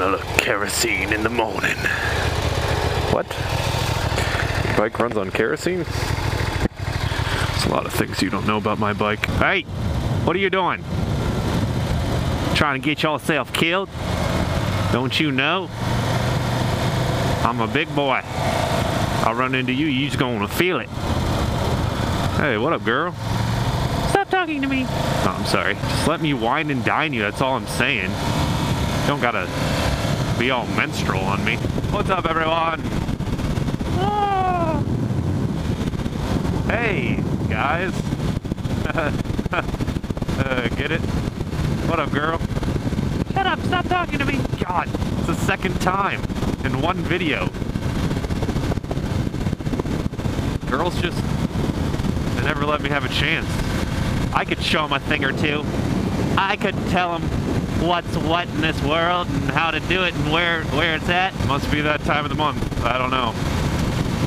smell of kerosene in the morning. What? Your bike runs on kerosene? There's a lot of things you don't know about my bike. Hey, what are you doing? Trying to get yourself killed? Don't you know? I'm a big boy. I'll run into you, you just gonna feel it. Hey, what up, girl? Stop talking to me. Oh, I'm sorry. Just let me wine and dine you, that's all I'm saying. Don't gotta be all menstrual on me. What's up, everyone? Oh. Hey, guys. Get it? What up, girl? Shut up, stop talking to me. God, it's the second time in one video. Girls just, they never let me have a chance. I could show them a thing or two. I could tell them what's what in this world and how to do it and where it's at. Must be that time of the month. I don't know.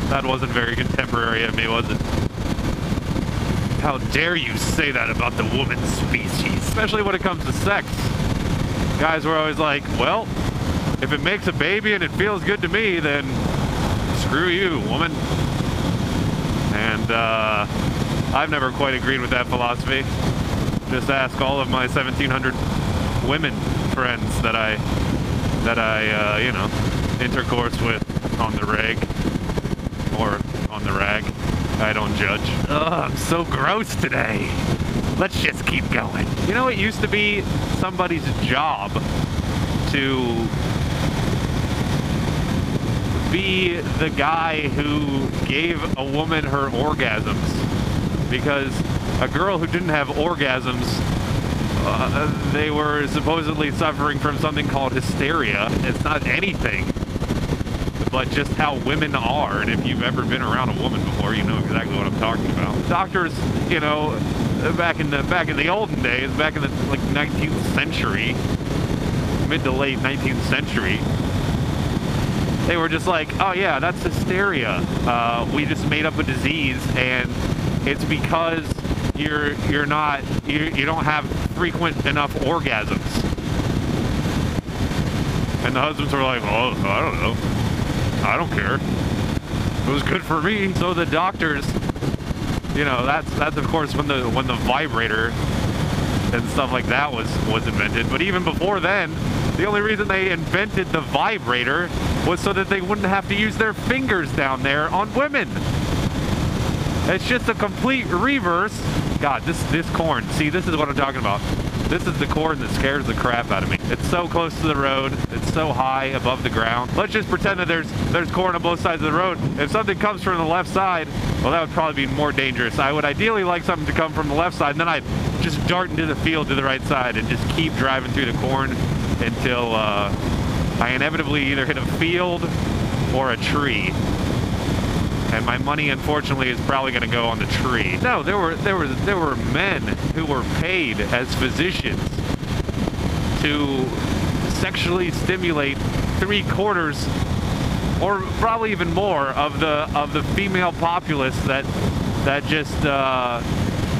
That wasn't very contemporary of me, was it? How dare you say that about the woman species? Especially when it comes to sex. Guys were always like, well, if it makes a baby and it feels good to me, then screw you, woman. And I've never quite agreed with that philosophy. Just ask all of my 1,700 women friends that I you know, intercourse with on the reg or on the rag. I don't judge. Ugh, I'm so gross today. Let's just keep going. You know, it used to be somebody's job to be the guy who gave a woman her orgasms, because a girl who didn't have orgasms, they were supposedly suffering from something called hysteria. It's not anything but just how women are, and if you've ever been around a woman before, you know exactly what I'm talking about. Doctors, you know, back in the olden days, back in the like 19th century, mid to late 19th century, they were just like, oh yeah, that's hysteria. We just made up a disease, and it's because you don't have frequent enough orgasms. And the husbands were like, oh, I don't know. I don't care. It was good for me. So the doctors, you know, that's of course when the vibrator and stuff like that was invented. But even before then, the only reason they invented the vibrator was so that they wouldn't have to use their fingers down there on women. It's just a complete reverse. God, this corn. See, this is what I'm talking about. This is the corn that scares the crap out of me. It's so close to the road. It's so high above the ground. Let's just pretend that there's corn on both sides of the road. If something comes from the left side, well, that would probably be more dangerous. I would ideally like something to come from the left side, and then I'd just dart into the field to the right side and just keep driving through the corn until I inevitably either hit a field or a tree. And my money, unfortunately, is probably going to go on the tree. No, there were men who were paid as physicians to sexually stimulate 3/4 or probably even more of the female populace that just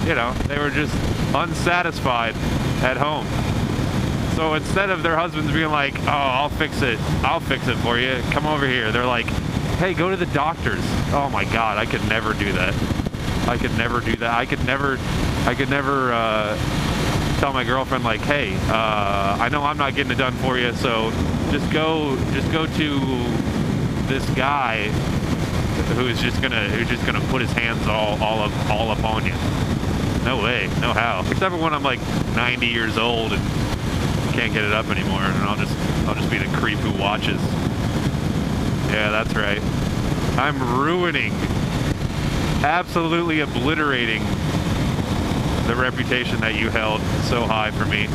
you know, they were just unsatisfied at home. So instead of their husbands being like, oh, I'll fix it for you, come over here, they're like, hey, go to the doctors. Oh my God, I could never do that. I could never do that. I could never tell my girlfriend like, hey, I know I'm not getting it done for you, so just go to this guy who's just gonna put his hands all up on you. No way, no how. Except for when I'm like 90 years old and can't get it up anymore, and I'll just be the creep who watches. Yeah, that's right. I'm ruining, absolutely obliterating the reputation that you held so high for me.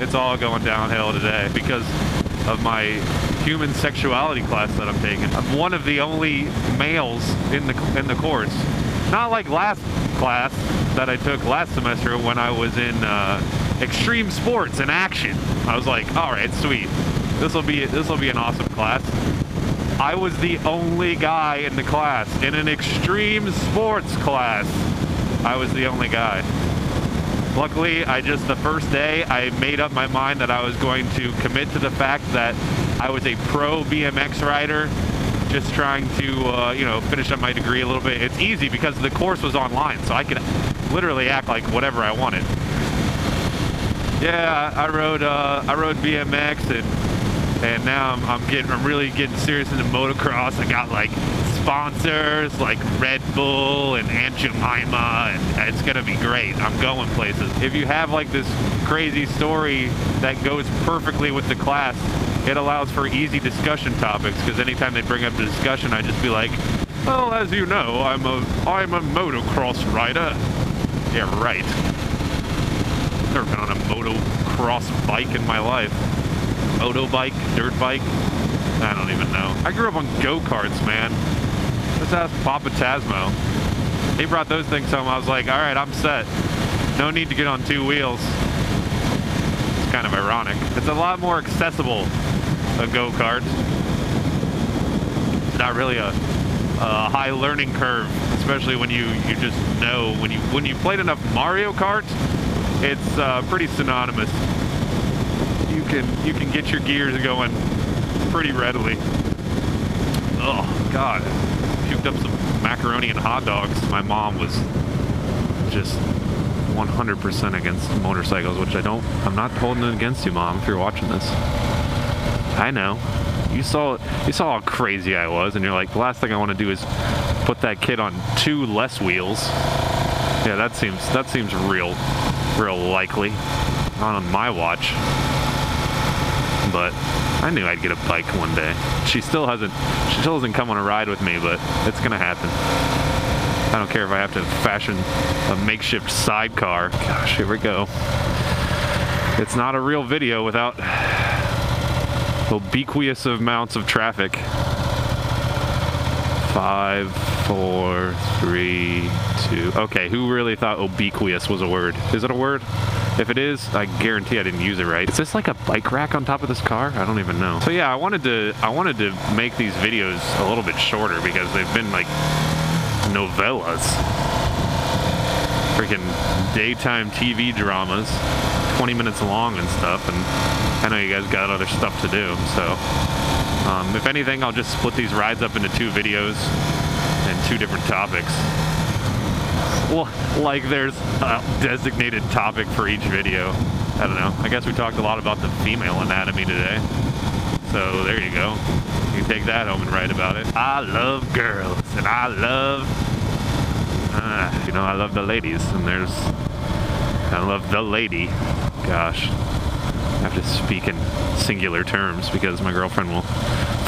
It's all going downhill today because of my human sexuality class that I'm taking. I'm one of the only males in the course. Not like last class that I took last semester when I was in extreme sports and action. I was like, all right, sweet. This will be an awesome class. I was the only guy in the class. In an extreme sports class, I was the only guy. Luckily, the first day, I made up my mind that I was going to commit to the fact that I was a pro BMX rider, just trying to, you know, finish up my degree a little bit. It's easy because the course was online, so I could literally act like whatever I wanted. Yeah, I rode BMX, and now I'm really getting serious into motocross. I got like sponsors like Red Bull and Aunt Jemima, and it's gonna be great. I'm going places. If you have like this crazy story that goes perfectly with the class, it allows for easy discussion topics, because anytime they bring up the discussion, I just be like, well, as you know, I'm a motocross rider. Yeah, right. Never been on a motocross bike in my life. Moto bike, dirt bike, I don't even know. I grew up on go-karts, man. Let's ask Papa Tasmo. He brought those things home. I was like, all right, I'm set. No need to get on two wheels. It's kind of ironic. It's a lot more accessible, a go-kart. Not really a high learning curve, especially when you just know, when you played enough Mario Kart, it's pretty synonymous. You can get your gears going pretty readily. Oh God, puked up some macaroni and hot dogs. My mom was just 100% against motorcycles, which I'm not holding it against you, Mom, if you're watching this. I know. You saw how crazy I was, and you're like, the last thing I want to do is put that kid on two less wheels. Yeah, that seems real likely. Not on my watch. But I knew I'd get a bike one day. She still hasn't come on a ride with me, but it's gonna happen. I don't care if I have to fashion a makeshift sidecar. Gosh, here we go. It's not a real video without ubiquitous amounts of traffic. 5, 4, 3, 2. Okay, who really thought ubiquitous was a word? Is it a word? If it is, I guarantee I didn't use it right. Is this like a bike rack on top of this car? I don't even know. So yeah, I wanted to make these videos a little bit shorter because they've been like novellas. Freaking daytime TV dramas, 20 minutes long and stuff, and I know you guys got other stuff to do, so if anything, I'll just split these rides up into 2 videos and 2 different topics. Well, like there's a designated topic for each video. I don't know. I guess we talked a lot about the female anatomy today. So there you go. You can take that home and write about it. I love girls, and I love, you know, I love the ladies, and I love the lady. Gosh. I have to speak in singular terms because my girlfriend will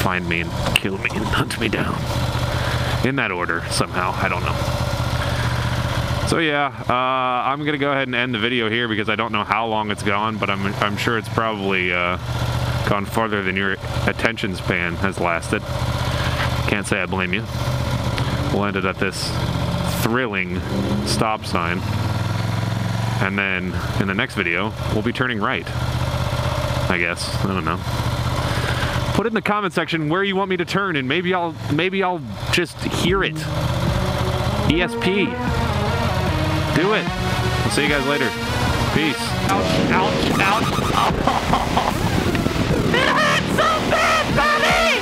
find me and kill me and hunt me down. In that order, somehow. I don't know. So yeah, I'm gonna go ahead and end the video here because I don't know how long it's gone, but I'm sure it's probably gone farther than your attention span has lasted. Can't say I blame you. We'll end it at this thrilling stop sign, and then in the next video we'll be turning right. I guess, I don't know. Put it in the comment section where you want me to turn, and maybe I'll just hear it. ESP. Do it. I'll see you guys later. Peace. Ouch, ouch, ouch. It hurts so bad, Bobby!